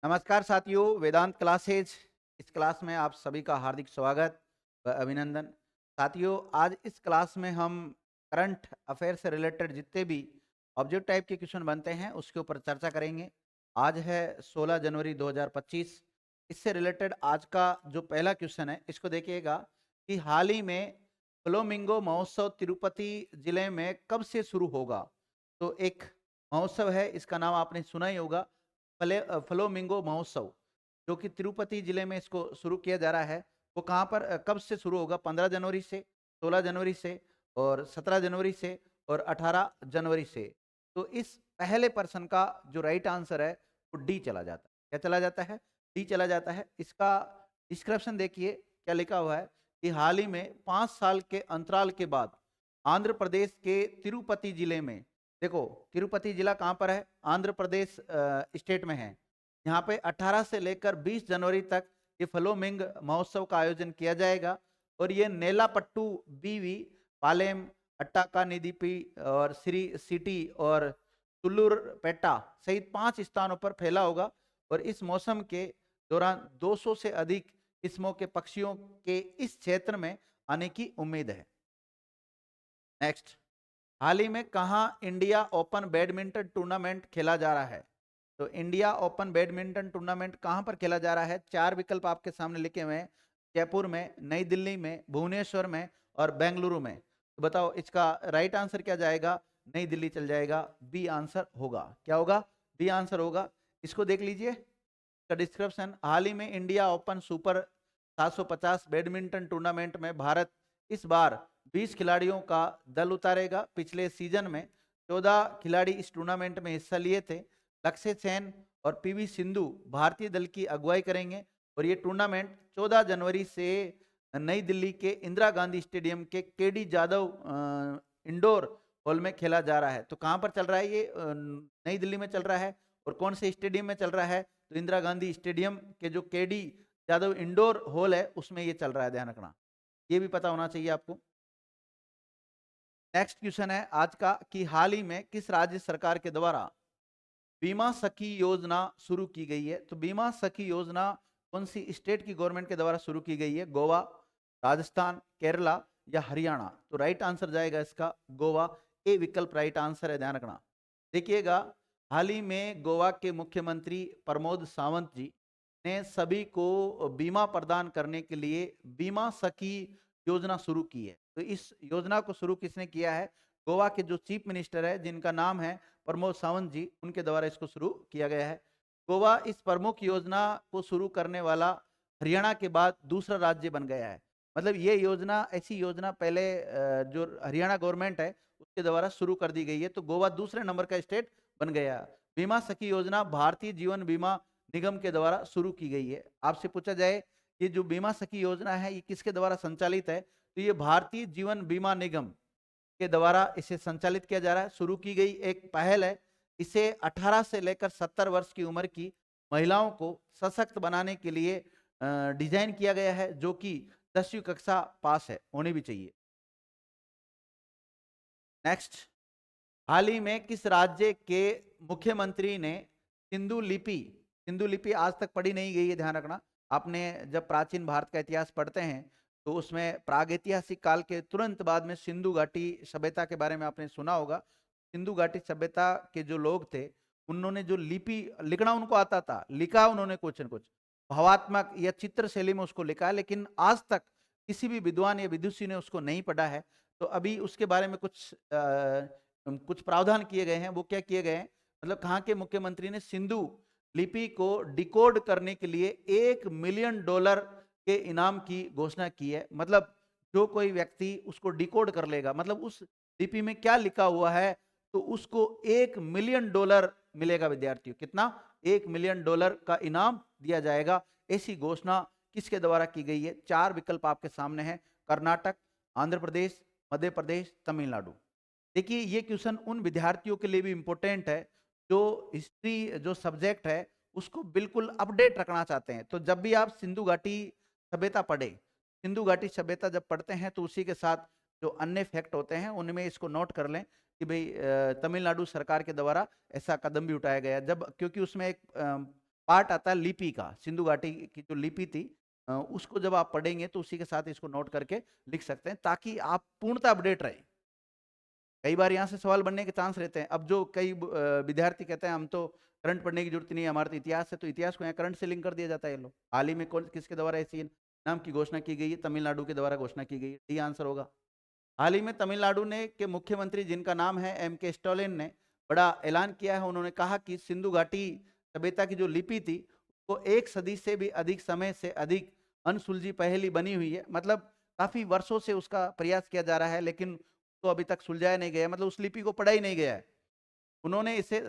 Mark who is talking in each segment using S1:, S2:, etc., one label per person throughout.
S1: नमस्कार साथियों, वेदांत क्लासेज इस क्लास में आप सभी का हार्दिक स्वागत व अभिनंदन। साथियों, आज इस क्लास में हम करंट अफेयर से रिलेटेड जितने भी ऑब्जेक्ट टाइप के क्वेश्चन बनते हैं उसके ऊपर चर्चा करेंगे। आज है 16 जनवरी 2025। इससे रिलेटेड आज का जो पहला क्वेश्चन है इसको देखिएगा कि हाल ही में फ्लोमिंगो महोत्सव तिरुपति जिले में कब से शुरू होगा। तो एक महोत्सव है, इसका नाम आपने सुना ही होगा, फ्लोमिंगो महोत्सव, जो कि तिरुपति जिले में इसको शुरू किया जा रहा है। वो कहाँ पर कब से शुरू होगा? 15 जनवरी से, 16 जनवरी से और 17 जनवरी से और 18 जनवरी से। तो इस पहले पर्सन का जो राइट आंसर है वो डी चला जाता है। क्या चला जाता है? डी चला जाता है। इसका डिस्क्रिप्शन देखिए क्या लिखा हुआ है कि हाल ही में 5 साल के अंतराल के बाद आंध्र प्रदेश के तिरुपति जिले में, देखो तिरुपति जिला कहाँ पर है? आंध्र प्रदेश स्टेट में है। यहाँ पे 18 से लेकर 20 जनवरी तक ये फ्लोमिंग महोत्सव का आयोजन किया जाएगा और ये नेलापट्टू, बीवी, पालेम, अट्टाका निधिपी और श्री सिटी और तुल्लुरपेटा सहित 5 स्थानों पर फैला होगा। और इस मौसम के दौरान 200 से अधिक किस्मों के पक्षियों के इस क्षेत्र में आने की उम्मीद है। नेक्स्ट, हाल ही में कहाँ इंडिया ओपन बैडमिंटन टूर्नामेंट खेला जा रहा है? तो इंडिया ओपन बैडमिंटन टूर्नामेंट कहाँ पर खेला जा रहा है? 4 विकल्प आपके सामने लिखे हुए हैं। जयपुर में, नई दिल्ली में, भुवनेश्वर में और बेंगलुरु में। तो बताओ इसका राइट आंसर क्या जाएगा? नई दिल्ली चल जाएगा। बी आंसर होगा। क्या होगा? बी आंसर होगा। इसको देख लीजिए का डिस्क्रिप्शन। हाल ही में India open super 750 badminton tournament में भारत इस बार 20 खिलाड़ियों का दल उतारेगा। पिछले सीजन में 14 खिलाड़ी इस टूर्नामेंट में हिस्सा लिए थे। लक्ष्य सेन और पीवी सिंधु भारतीय दल की अगुवाई करेंगे और ये टूर्नामेंट 14 जनवरी से नई दिल्ली के इंदिरा गांधी स्टेडियम के केडी जादव इंडोर हॉल में खेला जा रहा है। तो कहाँ पर चल रहा है ये? नई दिल्ली में चल रहा है। और कौन से स्टेडियम में चल रहा है? तो इंदिरा गांधी स्टेडियम के जो केडी जादव इंडोर हॉल है उसमें ये चल रहा है। ध्यान रखना, ये भी पता होना चाहिए आपको। नेक्स्ट क्वेश्चन है आज का कि हाल ही में किस राज्य सरकार के द्वारा बीमा सखी योजना शुरू की गई है? तो बीमा सखी योजना कौन सी स्टेट की गवर्नमेंट के द्वारा शुरू की गई है? गोवा, राजस्थान, केरला या हरियाणा? तो राइट आंसर जाएगा इसका गोवा। ए विकल्प राइट आंसर है। ध्यान रखना। देखिएगा, हाल ही में गोवा के मुख्यमंत्री प्रमोद सावंत जी ने सभी को बीमा प्रदान करने के लिए बीमा सखी योजना शुरू की है। तो इस योजना को शुरू किसने किया है? गोवा के जो चीफ मिनिस्टर है जिनका नाम है प्रमोद सावंत जी, उनके द्वारा इसको शुरू किया गया है। गोवा इस प्रमुख योजना को शुरू करने वाला हरियाणा के बाद दूसरा राज्य बन गया है। मतलब ये योजना, ऐसी योजना पहले जो हरियाणा गवर्नमेंट है उसके द्वारा शुरू कर दी गई है। तो गोवा दूसरे नंबर का स्टेट बन गया। बीमा सखी योजना भारतीय जीवन बीमा निगम के द्वारा शुरू की गई है। आपसे पूछा जाए ये जो बीमा सखी योजना है ये किसके द्वारा संचालित है? तो ये भारतीय जीवन बीमा निगम के द्वारा इसे संचालित किया जा रहा है। शुरू की गई एक पहल है। इसे 18 से लेकर 70 वर्ष की उम्र की महिलाओं को सशक्त बनाने के लिए डिजाइन किया गया है, जो कि 10वीं कक्षा पास है, होनी भी चाहिए। नेक्स्ट, हाल ही में किस राज्य के मुख्यमंत्री ने सिंधु लिपि आज तक पढ़ी नहीं गई है, ध्यान रखना। आपने जब प्राचीन भारत का इतिहास पढ़ते हैं तो उसमें प्रागैतिहासिक काल के तुरंत बाद में सिंधु घाटी सभ्यता के बारे में आपने सुना होगा। सिंधु घाटी सभ्यता के जो लोग थे उन्होंने जो लिपि लिखना उनको आता था, लिखा उन्होंने कुछ न कुछ भावात्मक या चित्र शैली में उसको लिखा है, लेकिन आज तक किसी भी विद्वान या विदुषी ने उसको नहीं पढ़ा है। तो अभी उसके बारे में कुछ प्रावधान किए गए हैं। वो क्या किए गए हैं? मतलब कहाँ के मुख्यमंत्री ने सिंधु लिपि को डिकोड करने के लिए $1 मिलियन के इनाम की घोषणा की है। मतलब जो कोई व्यक्ति उसको डिकोड कर लेगा, मतलब उस लिपि में क्या लिखा हुआ है, तो उसको $1 मिलियन मिलेगा। विद्यार्थियों, कितना? $1 मिलियन का इनाम दिया जाएगा। ऐसी घोषणा किसके द्वारा की गई है? 4 विकल्प आपके सामने हैं। कर्नाटक, आंध्र प्रदेश, मध्य प्रदेश, तमिलनाडु। देखिए ये क्वेश्चन उन विद्यार्थियों के लिए भी इंपॉर्टेंट है जो हिस्ट्री जो सब्जेक्ट है उसको बिल्कुल अपडेट रखना चाहते हैं। तो जब भी आप सिंधु घाटी सभ्यता पढ़े, सिंधु घाटी सभ्यता जब पढ़ते हैं तो उसी के साथ जो अन्य फैक्ट होते हैं उनमें इसको नोट कर लें कि भाई तमिलनाडु सरकार के द्वारा ऐसा कदम भी उठाया गया जब, क्योंकि उसमें एक पार्ट आता है लिपि का, सिंधु घाटी की जो लिपि थी उसको जब आप पढ़ेंगे तो उसी के साथ इसको नोट करके लिख सकते हैं, ताकि आप पूर्णतः अपडेट रहे। कई बार यहाँ से सवाल बनने के चांस रहते हैं। अब जो कई विद्यार्थी कहते हैं हम तो करंट पढ़ने की जरूरत नहीं है, हमारा तो इतिहास है, तो इतिहास को यहाँ करंट से लिंक कर दिया जाता है। ये लोग हाल ही में कौन किसके द्वारा ऐसी नाम की घोषणा की गई है? तमिलनाडु के द्वारा घोषणा की गई है, डी आंसर होगा। हाल ही में तमिलनाडु ने के मुख्यमंत्री जिनका नाम है M.K. स्टालिन ने बड़ा ऐलान किया है। उन्होंने कहा कि सिंधु घाटी सभ्यता की जो लिपि थी वो 1 सदी से भी अधिक समय से अधिक अनसुलझी पहेली बनी हुई है। मतलब काफी वर्षों से उसका प्रयास किया जा रहा है, लेकिन तो अभी तक सुलझाया नहीं गया, मतलब उस लिपि को पढ़ा ही नहीं गया है। उन्होंने इसे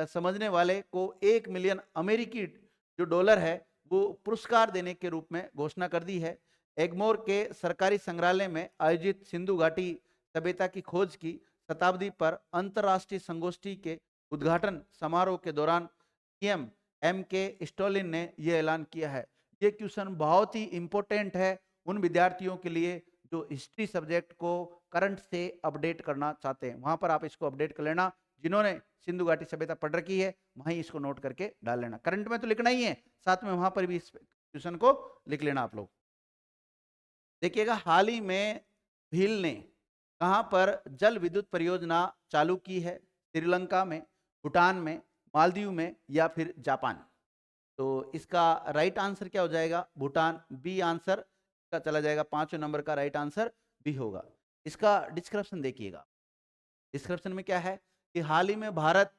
S1: समझने वाले को 1 मिलियन अमेरिकी जो डॉलर है वो पुरस्कार देने के रूप में घोषणा कर दी है। एग्मोर के सरकारी संग्रहालय में आयोजित सिंधु घाटी सभ्यता की खोज की शताब्दी पर अंतर्राष्ट्रीय संगोष्ठी के उद्घाटन समारोह के दौरान पीएम M.K. स्टालिन ने यह ऐलान किया है। ये क्वेश्चन बहुत ही इंपॉर्टेंट है उन विद्यार्थियों के लिए जो हिस्ट्री सब्जेक्ट को करंट से अपडेट करना चाहते हैं। वहां पर आप इसको अपडेट कर लेना। जिन्होंने सिंधु घाटी सभ्यता पढ़ रखी है वहीं इसको नोट करके डाल लेना। करंट में तो लिखना ही है, साथ में वहां पर भी इस क्वेश्चन को लिख लेना आप लोग। देखिएगा, हाल ही में भील ने कहां पर जल विद्युत परियोजना चालू की है? श्रीलंका में, भूटान में, मालदीव में या फिर जापान? तो इसका राइट आंसर क्या हो जाएगा? भूटान, बी आंसर का चला जाएगा। 5वें नंबर का राइट आंसर बी होगा। इसका डिस्क्रिप्शन देखिएगा। डिस्क्रिप्शन में क्या है कि हाल ही में भारत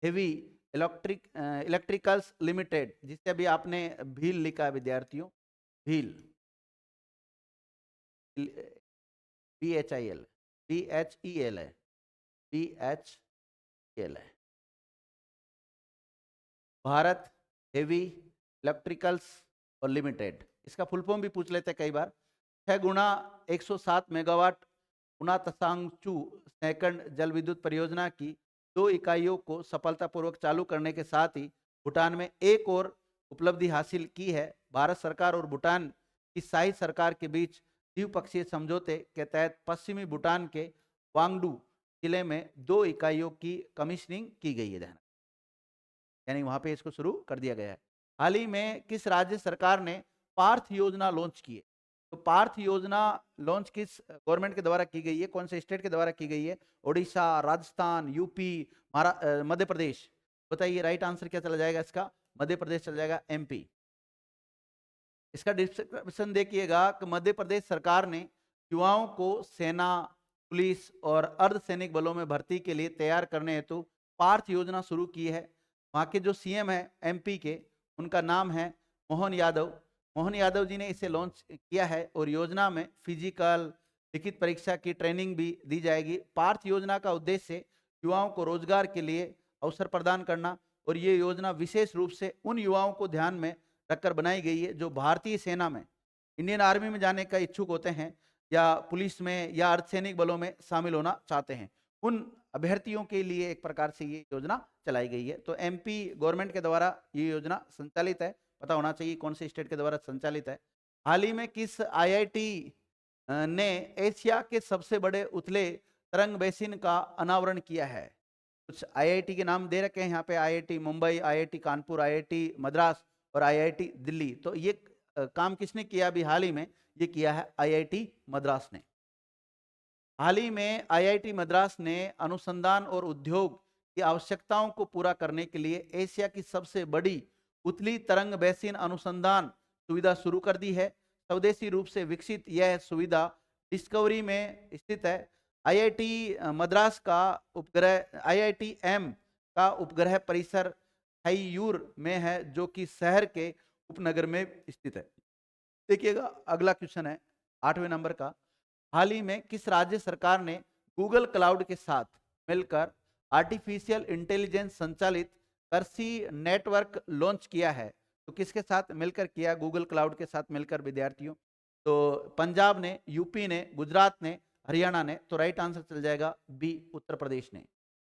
S1: हेवी इलेक्ट्रिकल्स लिमिटेड, जिससे अभी आपने भील लिखा है विद्यार्थियों, भील, BHIL, BHEL है, BHEL है, भारत हेवी इलेक्ट्रिकल्स और लिमिटेड। इसका फुल फॉर्म भी पूछ लेते हैं कई बार। 6 गुना 107 मेगावाट 49 सेकंड जल विद्युत परियोजना की 2 इकाइयों को सफलतापूर्वक चालू करने के साथ ही भूटान में एक और उपलब्धि हासिल की है। भारत सरकार और भूटान की शाही सरकार के बीच द्विपक्षीय समझौते के तहत पश्चिमी भूटान के वांगडू जिले में 2 इकाइयों की कमीशनिंग की गई है, यानी वहां पे इसको शुरू कर दिया गया है। हाल ही में किस राज्य सरकार ने पार्थ योजना लॉन्च की है? तो पार्थ योजना लॉन्च किस गवर्नमेंट के द्वारा की गई है? कौन से स्टेट के द्वारा की गई है? ओडिशा, राजस्थान, यूपी, मध्य प्रदेश? बताइए राइट आंसर क्या चला जाएगा इसका? मध्य प्रदेश चला जाएगा, MP। इसका डिस्क्रिप्शन देखिएगा कि मध्य प्रदेश सरकार ने युवाओं को सेना, पुलिस और अर्धसैनिक बलों में भर्ती के लिए तैयार करने हेतु पार्थ योजना शुरू की है। वहाँ के जो CM है MP के, उनका नाम है मोहन यादव। मोहन यादव जी ने इसे लॉन्च किया है और योजना में फिजिकल, लिखित परीक्षा की ट्रेनिंग भी दी जाएगी। पार्थ योजना का उद्देश्य युवाओं को रोजगार के लिए अवसर प्रदान करना, और ये योजना विशेष रूप से उन युवाओं को ध्यान में रखकर बनाई गई है जो भारतीय सेना में, इंडियन आर्मी में जाने का इच्छुक होते हैं या पुलिस में या अर्धसैनिक बलों में शामिल होना चाहते हैं। उन अभ्यर्थियों के लिए एक प्रकार से ये योजना चलाई गई है। तो MP गवर्नमेंट के द्वारा ये योजना संचालित है। पता होना चाहिए कौन से स्टेट के द्वारा संचालित है। हाल ही में किस IIT ने एशिया के सबसे बड़े उथले तरंग बेसिन का अनावरण किया है? कुछ IIT के नाम दे रखे हैं यहाँ पे, IIT Mumbai, IIT Kanpur, IIT Madras और IIT दिल्ली। तो ये काम किसने किया? अभी हाल ही में ये किया है IIT मद्रास ने। हाल ही में IIT मद्रास ने अनुसंधान और उद्योग की आवश्यकताओं को पूरा करने के लिए एशिया की सबसे बड़ी उथली तरंग बेसिन अनुसंधान सुविधा शुरू कर दी है। स्वदेशी रूप से विकसित यह सुविधा डिस्कवरी में स्थित है। IIT मद्रास का उपग्रह IITM का उपग्रह परिसर हाईयूर में है, जो कि शहर के उपनगर में स्थित है। देखिएगा, अगला क्वेश्चन है 8वें नंबर का। हाल ही में किस राज्य सरकार ने गूगल क्लाउड के साथ मिलकर आर्टिफिशियल इंटेलिजेंस संचालित कृषि नेटवर्क लॉन्च किया है? तो किसके साथ मिलकर किया? गूगल क्लाउड के साथ मिलकर विद्यार्थियों। तो पंजाब ने, यूपी ने, गुजरात ने, हरियाणा ने? तो राइट आंसर चल जाएगा बी, उत्तर प्रदेश ने।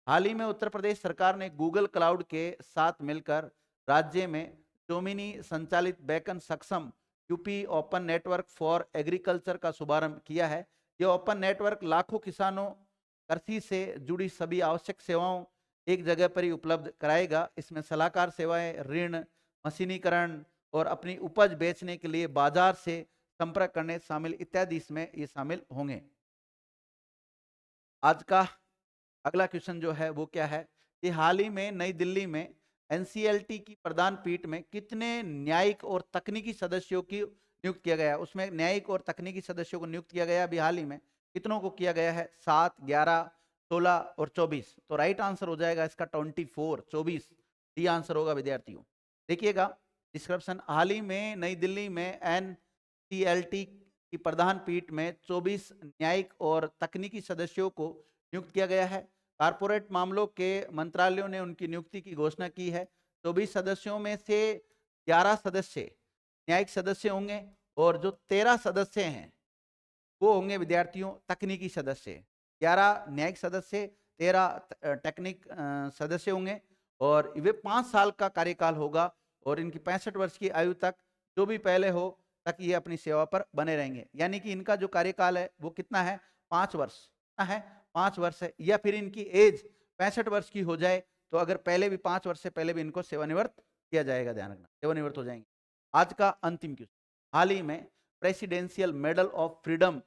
S1: हाल ही में उत्तर प्रदेश सरकार ने गूगल क्लाउड के साथ मिलकर राज्य में डोमिनी संचालित बेकन सक्षम UP open network for agriculture का शुभारंभ किया है। यह ओपन नेटवर्क लाखों किसानों कृषि से जुड़ी सभी आवश्यक सेवाओं एक जगह पर ही उपलब्ध कराएगा। इसमें सलाहकार सेवाएं, ऋण, मशीनीकरण और अपनी उपज बेचने के लिए बाजार से संपर्क करने शामिल इत्यादि इसमें ये शामिल होंगे। आज का अगला क्वेश्चन जो है वो क्या है कि हाल ही में नई दिल्ली में एनसीएलटी की प्रधान पीठ में कितने न्यायिक और तकनीकी सदस्यों की नियुक्त किया गया? उसमें न्यायिक और तकनीकी सदस्यों को नियुक्त किया गया अभी हाल ही में। कितनों को किया गया है? 7, 11, 16 और 24। तो राइट आंसर हो जाएगा इसका 24, 24 डी आंसर होगा विद्यार्थियों। देखिएगा डिस्क्रिप्शन, हाल ही में नई दिल्ली में एनसीएलटी की प्रधान पीठ में 24 न्यायिक और तकनीकी सदस्यों को नियुक्त किया गया है। कारपोरेट मामलों के मंत्रालयों ने उनकी नियुक्ति की घोषणा की है। 24 सदस्यों में से 11 सदस्य न्यायिक सदस्य होंगे और जो 13 सदस्य हैं वो होंगे विद्यार्थियों तकनीकी सदस्य। 11 न्यायिक सदस्य, 13 टेक्निक सदस्य होंगे और वे 5 साल का कार्यकाल होगा और इनकी 65 वर्ष की आयु तक जो भी पहले हो तक ये अपनी सेवा पर बने रहेंगे। यानी कि इनका जो कार्यकाल है वो कितना है? 5 वर्ष है, 5 वर्ष है। या फिर इनकी एज 65 वर्ष की हो जाए तो अगर पहले भी 5 वर्ष से पहले भी इनको सेवानिवृत्त किया जाएगा, ध्यान रखना, सेवानिवृत्त हो जाएंगे। आज का अंतिम क्वेश्चन, हाल ही में प्रेसिडेंशियल मेडल ऑफ फ्रीडम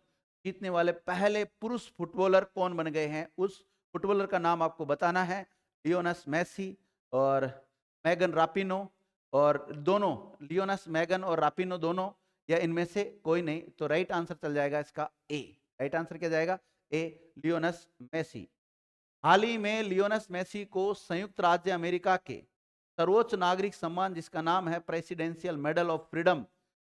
S1: जीतने वाले पहले पुरुष फुटबॉलर कौन बन गए हैं? उस फुटबॉलर का नाम आपको बताना है। लियोनेस मेसी और मेगन रापिनो, और दोनों लियोनेस, मेगन और रापिनो दोनों, या इनमें से कोई नहीं। तो राइट आंसर चल जाएगा इसका ए। राइट आंसर क्या जाएगा? ए, लियोनेस मेसी। हाल ही में लियोनेस मेसी को संयुक्त राज्य अमेरिका के सर्वोच्च नागरिक सम्मान जिसका नाम है प्रेसिडेंशियल मेडल ऑफ फ्रीडम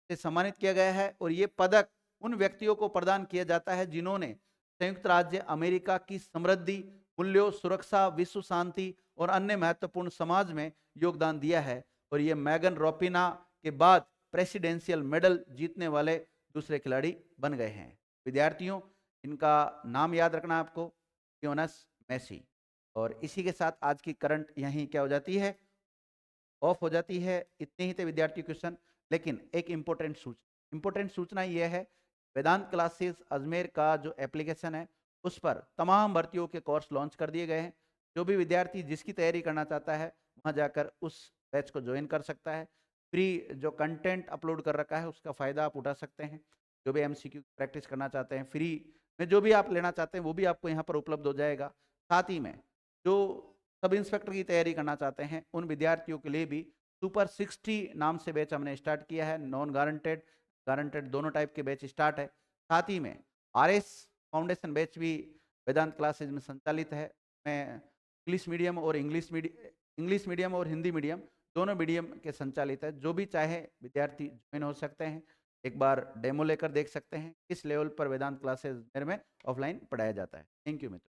S1: से सम्मानित किया गया है और ये पदक उन व्यक्तियों को प्रदान किया जाता है जिन्होंने संयुक्त राज्य अमेरिका की समृद्धि, मूल्यों, सुरक्षा, विश्व शांति और अन्य महत्वपूर्ण समाज में योगदान दिया है। और ये मैगन रोपिना के बाद प्रेसिडेंशियल मेडल जीतने वाले दूसरे खिलाड़ी बन गए हैं। विद्यार्थियों इनका नाम याद रखना आपको, लियोनेस मेसी। और इसी के साथ आज की करंट यहीं क्या हो जाती है? ऑफ हो जाती है। इतने ही थे विद्यार्थी क्वेश्चन, लेकिन एक इंपॉर्टेंट सूचना यह है, वेदांत क्लासेस अजमेर का जो एप्लीकेशन है उस पर तमाम भर्तियों के कोर्स लॉन्च कर दिए गए हैं। जो भी विद्यार्थी जिसकी तैयारी करना चाहता है वहां जाकर उस बैच को ज्वाइन कर सकता है। फ्री जो कंटेंट अपलोड कर रखा है उसका फ़ायदा आप उठा सकते हैं। जो भी एमसीक्यू प्रैक्टिस करना चाहते हैं, फ्री में जो भी आप लेना चाहते हैं वो भी आपको यहाँ पर उपलब्ध हो जाएगा। साथ ही में जो सब इंस्पेक्टर की तैयारी करना चाहते हैं उन विद्यार्थियों के लिए भी सुपर 60 नाम से बैच हमने स्टार्ट किया है। नॉन गारंटेड, गारंटेड दोनों टाइप के बैच स्टार्ट है। साथ ही में आरएस फाउंडेशन बैच भी वेदांत क्लासेज में संचालित है। मैं इंग्लिश मीडियम और इंग्लिश मीडियम और हिंदी मीडियम दोनों मीडियम के संचालित है। जो भी चाहे विद्यार्थी ज्वाइन हो सकते हैं। एक बार डेमो लेकर देख सकते हैं किस लेवल पर वेदांत क्लासेज में ऑफलाइन पढ़ाया जाता है। थैंक यू मित्रों।